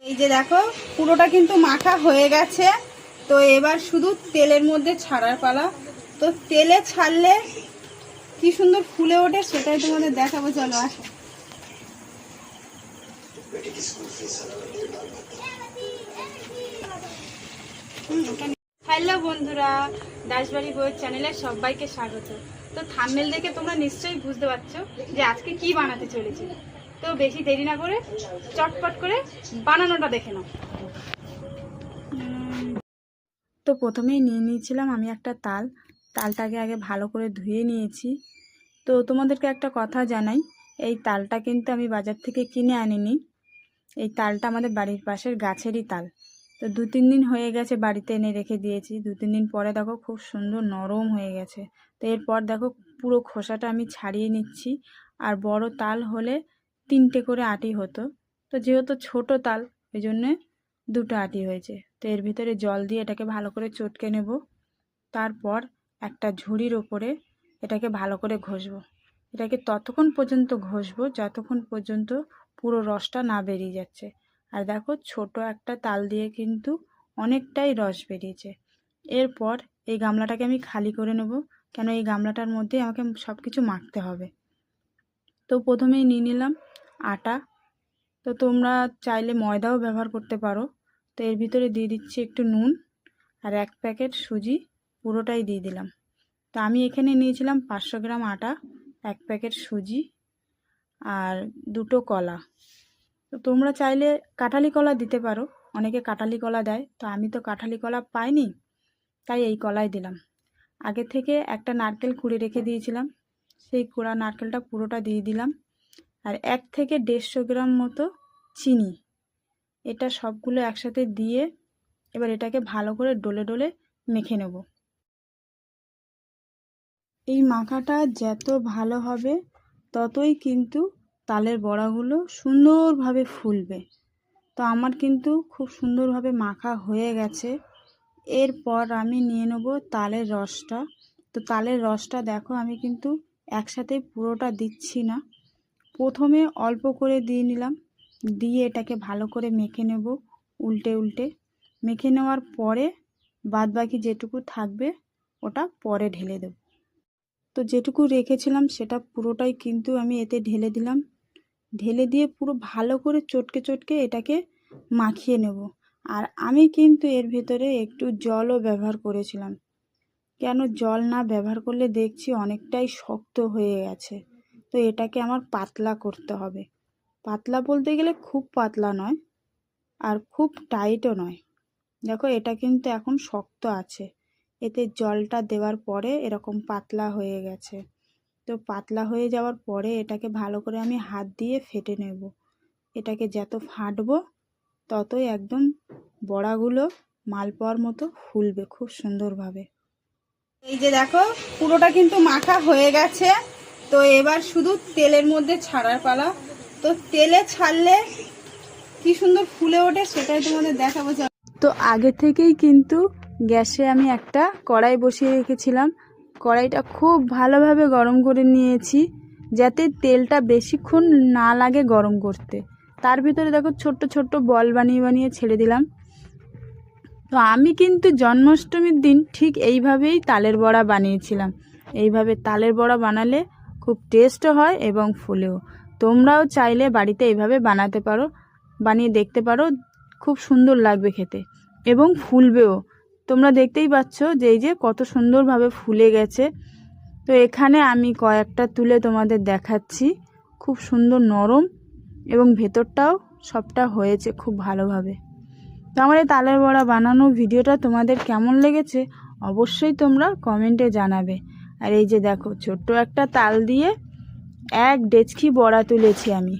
এই যে দেখো পুরোটা কিন্তু মাখা হয়ে গেছে। তো এবার শুধু তেলের মধ্যে ছাড়ার পালা। তো তেলে ছাড়লে কি সুন্দর ফুলে ওঠে সেটাই তোমাদের দেখাবো, চলো আসো। হ্যালো বন্ধুরা, দাসবাড়ি বইয়ের চ্যানেলে সবাইকে স্বাগত। তো থাম্বনেল দেখে তোমরা নিশ্চয়ই বুঝতে পারছো যে আজকে কি বানাতে চলেছি। তো বেশি দেরি না করে চটপট করে বানানোটা দেখে নাও। তো প্রথমেই নিয়ে নিয়েছিলাম আমি একটা তালটাকে আগে ভালো করে ধুয়ে নিয়েছি। তো তোমাদেরকে একটা কথা জানাই, এই তালটা কিন্তু আমি বাজার থেকে কিনে আনিনি। এই তালটা আমাদের বাড়ির পাশের গাছেরই তাল। তো 2-3 দিন হয়ে গেছে বাড়িতে এনে রেখে দিয়েছি। 2-3 দিন পরে দেখো খুব সুন্দর নরম হয়ে গেছে। তো এরপর দেখো পুরো খোসাটা আমি ছাড়িয়ে নিচ্ছি। আর বড় তাল হলে 3টে করে আটি হতো, তো যেহেতু ছোট তাল ওই জন্যে 2টো আটি হয়েছে। তো এর ভিতরে জল দিয়ে এটাকে ভালো করে চটকে নেব। তারপর একটা ঝুড়ির ওপরে এটাকে ভালো করে ঘষবো। এটাকে ততক্ষণ পর্যন্ত ঘষবো যতক্ষণ পর্যন্ত পুরো রসটা না বেরিয়ে যাচ্ছে। আর দেখো ছোট একটা তাল দিয়ে কিন্তু অনেকটাই রস বেরিয়েছে। এরপর এই গামলাটাকে আমি খালি করে নেব, কেন এই গামলাটার মধ্যে আমাকে সব কিছু মাখতে হবে। তো প্রথমেই নিয়ে নিলাম আটা। তো তোমরা চাইলে ময়দাও ব্যবহার করতে পারো। তো এর ভিতরে দিয়ে দিচ্ছি একটু নুন আর 1 প্যাকেট সুজি, পুরোটাই দিয়ে দিলাম। তো আমি এখানে নিয়েছিলাম 500 গ্রাম আটা, 1 প্যাকেট সুজি আর 2টো কলা। তো তোমরা চাইলে কাঁঠালি কলা দিতে পারো, অনেকে কাঁঠালি কলা দেয়। তো আমি তো কাঁঠালি কলা পাইনি, তাই এই কলাই দিলাম। আগে থেকে একটা নারকেল কুড়ে রেখে দিয়েছিলাম, সেই কুড়া নারকেলটা পুরোটা দিয়ে দিলাম। আর 1 থেকে 150 গ্রাম মতো চিনি। এটা সবগুলো একসাথে দিয়ে এবার এটাকে ভালো করে ডলে ডলে মেখে নেব। এই মাখাটা যত ভালো হবে ততই কিন্তু তালের বড়াগুলো সুন্দরভাবে ফুলবে। তো আমার কিন্তু খুব সুন্দরভাবে মাখা হয়ে গেছে। এরপর আমি নিয়ে নেব তালের রসটা। তো তালের রসটা দেখো আমি কিন্তু একসাথে পুরোটা দিচ্ছি না, প্রথমে অল্প করে দিয়ে নিলাম। দিয়ে এটাকে ভালো করে মেখে নেব উল্টে উল্টে। মেখে নেওয়ার পরে বাদবাকি যেটুকু থাকবে ওটা পরে ঢেলে দেব। তো যেটুকু রেখেছিলাম সেটা পুরোটাই কিন্তু আমি এতে ঢেলে দিলাম। ঢেলে দিয়ে পুরো ভালো করে চটকে চটকে এটাকে মাখিয়ে নেব। আর আমি কিন্তু এর ভেতরে একটু জলও ব্যবহার করেছিলাম, কেন জল না ব্যবহার করলে দেখছি অনেকটাই শক্ত হয়ে গেছে। তো এটাকে আমার পাতলা করতে হবে। পাতলা বলতে গেলে খুব পাতলা নয় আর খুব টাইটও নয়। দেখো এটা কিন্তু এখন শক্ত আছে, এতে জলটা দেওয়ার পরে এরকম পাতলা হয়ে গেছে। তো পাতলা হয়ে যাওয়ার পরে এটাকে ভালো করে আমি হাত দিয়ে ফেটে নেব। এটাকে যত ফাটবো ততই একদম বড়াগুলো মালপোয়ার মতো ফুলবে খুব সুন্দরভাবে। এই যে দেখো পুরোটা কিন্তু মাখা হয়ে গেছে। তো এবার শুধু তেলের মধ্যে ছাড়ার পালা। তো তেলে ছাড়লে কি সুন্দর ফুলে ওঠে সেটাই তোমাদের দেখাবো। তো আগে থেকেই কিন্তু গ্যাসে আমি একটা কড়াই বসিয়ে রেখেছিলাম। কড়াইটা খুব ভালোভাবে গরম করে নিয়েছি যাতে তেলটা বেশিক্ষণ না লাগে গরম করতে। তার ভিতরে দেখো ছোট্ট ছোট্ট বল বানিয়ে বানিয়ে ছেড়ে দিলাম। তো আমি কিন্তু জন্মাষ্টমীর দিন ঠিক এইভাবেই তালের বড়া বানিয়েছিলাম। এইভাবে তালের বড়া বানালে খুব টেস্টও হয় এবং ফুলেও। তোমরাও চাইলে বাড়িতে এইভাবে বানাতে পারো, বানিয়ে দেখতে পারো, খুব সুন্দর লাগবে খেতে এবং ফুলবেও। তোমরা দেখতেই পাচ্ছ যে এই যে কত সুন্দরভাবে ফুলে গেছে। তো এখানে আমি কয়েকটা তুলে তোমাদের দেখাচ্ছি, খুব সুন্দর নরম এবং ভেতরটাও সবটা হয়েছে খুব ভালোভাবে। তো আমার এই তালের বড়া বানানো ভিডিওটা তোমাদের কেমন লেগেছে অবশ্যই তোমরা কমেন্টে জানাবে। আর এই যে দেখো ছোট্ট একটা তাল দিয়ে 1 ডেচকি বড়া তুলেছি আমি।